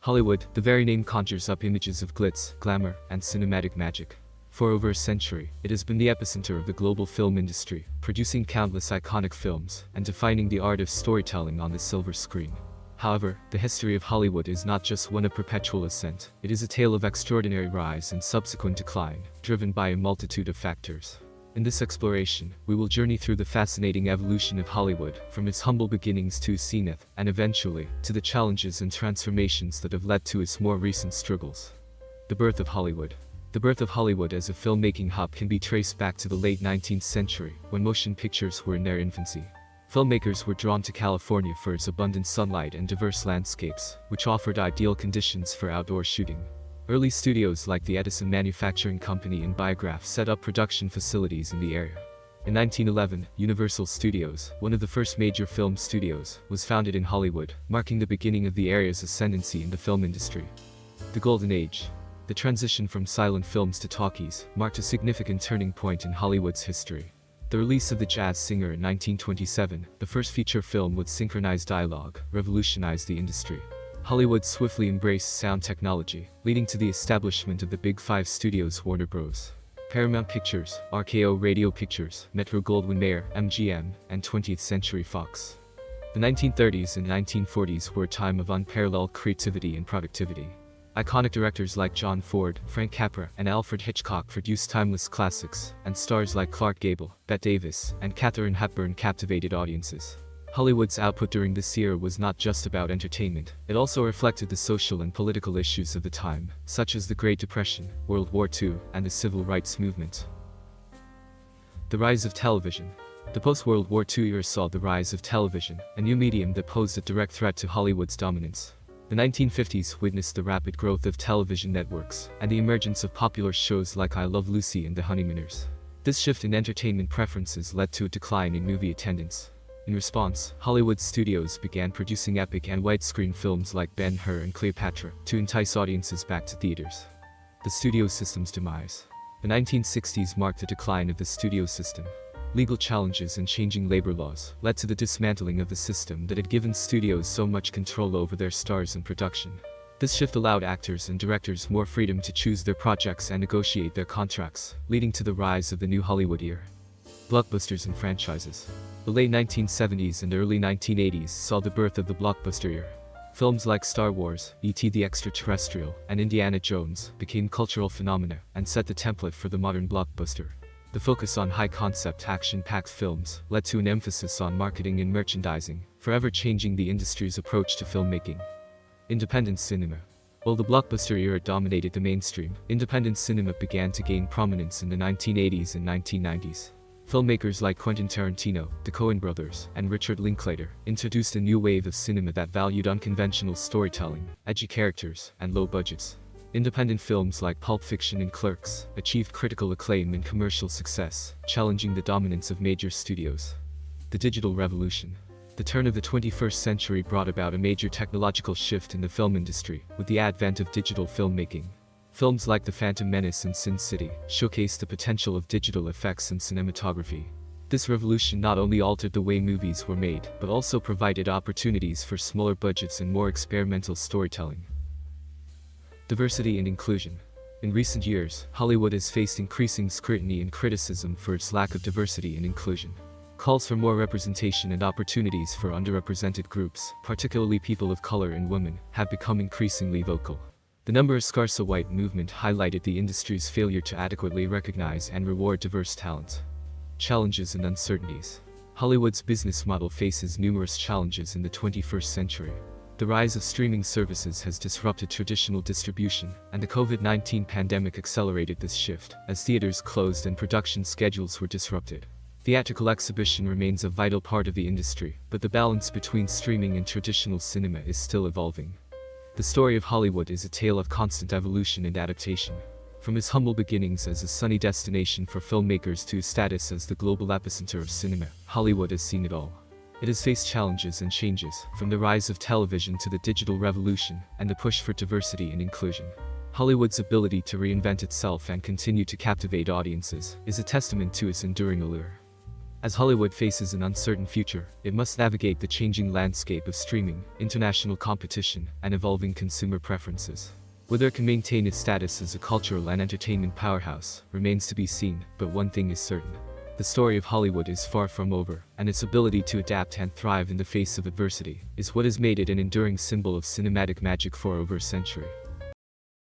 Hollywood, the very name conjures up images of glitz, glamour, and cinematic magic. For over a century, it has been the epicenter of the global film industry, producing countless iconic films and defining the art of storytelling on the silver screen. However, the history of Hollywood is not just one of perpetual ascent, it is a tale of extraordinary rise and subsequent decline, driven by a multitude of factors. In this exploration, we will journey through the fascinating evolution of Hollywood, from its humble beginnings to zenith, and eventually, to the challenges and transformations that have led to its more recent struggles. The birth of Hollywood. The birth of Hollywood as a filmmaking hub can be traced back to the late 19th century, when motion pictures were in their infancy. Filmmakers were drawn to California for its abundant sunlight and diverse landscapes, which offered ideal conditions for outdoor shooting. Early studios like the Edison Manufacturing Company and Biograph set up production facilities in the area. In 1911, Universal Studios, one of the first major film studios, was founded in Hollywood, marking the beginning of the area's ascendancy in the film industry. The Golden Age. The transition from silent films to talkies marked a significant turning point in Hollywood's history. The release of The Jazz Singer in 1927, the first feature film with synchronized dialogue, revolutionized the industry. Hollywood swiftly embraced sound technology, leading to the establishment of the Big Five studios: Warner Bros., Paramount Pictures, RKO Radio Pictures, Metro-Goldwyn-Mayer, MGM, and 20th Century Fox. The 1930s and 1940s were a time of unparalleled creativity and productivity. Iconic directors like John Ford, Frank Capra, and Alfred Hitchcock produced timeless classics, and stars like Clark Gable, Bette Davis, and Katharine Hepburn captivated audiences. Hollywood's output during this era was not just about entertainment, it also reflected the social and political issues of the time, such as the Great Depression, World War II, and the Civil Rights Movement. The rise of television. The post-World War II era saw the rise of television, a new medium that posed a direct threat to Hollywood's dominance. The 1950s witnessed the rapid growth of television networks, and the emergence of popular shows like I Love Lucy and The Honeymooners. This shift in entertainment preferences led to a decline in movie attendance. In response, Hollywood studios began producing epic and widescreen films like Ben-Hur and Cleopatra to entice audiences back to theaters. The studio system's demise. The 1960s marked the decline of the studio system. Legal challenges and changing labor laws led to the dismantling of the system that had given studios so much control over their stars and production. This shift allowed actors and directors more freedom to choose their projects and negotiate their contracts, leading to the rise of the new Hollywood era. Blockbusters and franchises. The late 1970s and early 1980s saw the birth of the blockbuster era. Films like Star Wars, E.T. the Extraterrestrial, and Indiana Jones became cultural phenomena and set the template for the modern blockbuster. The focus on high-concept, action-packed films led to an emphasis on marketing and merchandising, forever changing the industry's approach to filmmaking. Independent cinema. While the blockbuster era dominated the mainstream, independent cinema began to gain prominence in the 1980s and 1990s. Filmmakers like Quentin Tarantino, the Coen brothers, and Richard Linklater introduced a new wave of cinema that valued unconventional storytelling, edgy characters, and low budgets. Independent films like Pulp Fiction and Clerks achieved critical acclaim and commercial success, challenging the dominance of major studios. The digital revolution. The turn of the 21st century brought about a major technological shift in the film industry, with the advent of digital filmmaking. Films like The Phantom Menace and Sin City showcased the potential of digital effects and cinematography. This revolution not only altered the way movies were made, but also provided opportunities for smaller budgets and more experimental storytelling. Diversity and inclusion. In recent years, Hollywood has faced increasing scrutiny and criticism for its lack of diversity and inclusion. Calls for more representation and opportunities for underrepresented groups, particularly people of color and women, have become increasingly vocal. The Number Scarce a White movement highlighted the industry's failure to adequately recognize and reward diverse talent. Challenges and uncertainties. Hollywood's business model faces numerous challenges in the 21st century. The rise of streaming services has disrupted traditional distribution, and the COVID-19 pandemic accelerated this shift, as theaters closed and production schedules were disrupted. Theatrical exhibition remains a vital part of the industry, but the balance between streaming and traditional cinema is still evolving. The story of Hollywood is a tale of constant evolution and adaptation. From its humble beginnings as a sunny destination for filmmakers to its status as the global epicenter of cinema, Hollywood has seen it all. It has faced challenges and changes, from the rise of television to the digital revolution, and the push for diversity and inclusion. Hollywood's ability to reinvent itself and continue to captivate audiences is a testament to its enduring allure. As Hollywood faces an uncertain future, it must navigate the changing landscape of streaming, international competition, and evolving consumer preferences. Whether it can maintain its status as a cultural and entertainment powerhouse remains to be seen, but one thing is certain. The story of Hollywood is far from over, and its ability to adapt and thrive in the face of adversity is what has made it an enduring symbol of cinematic magic for over a century.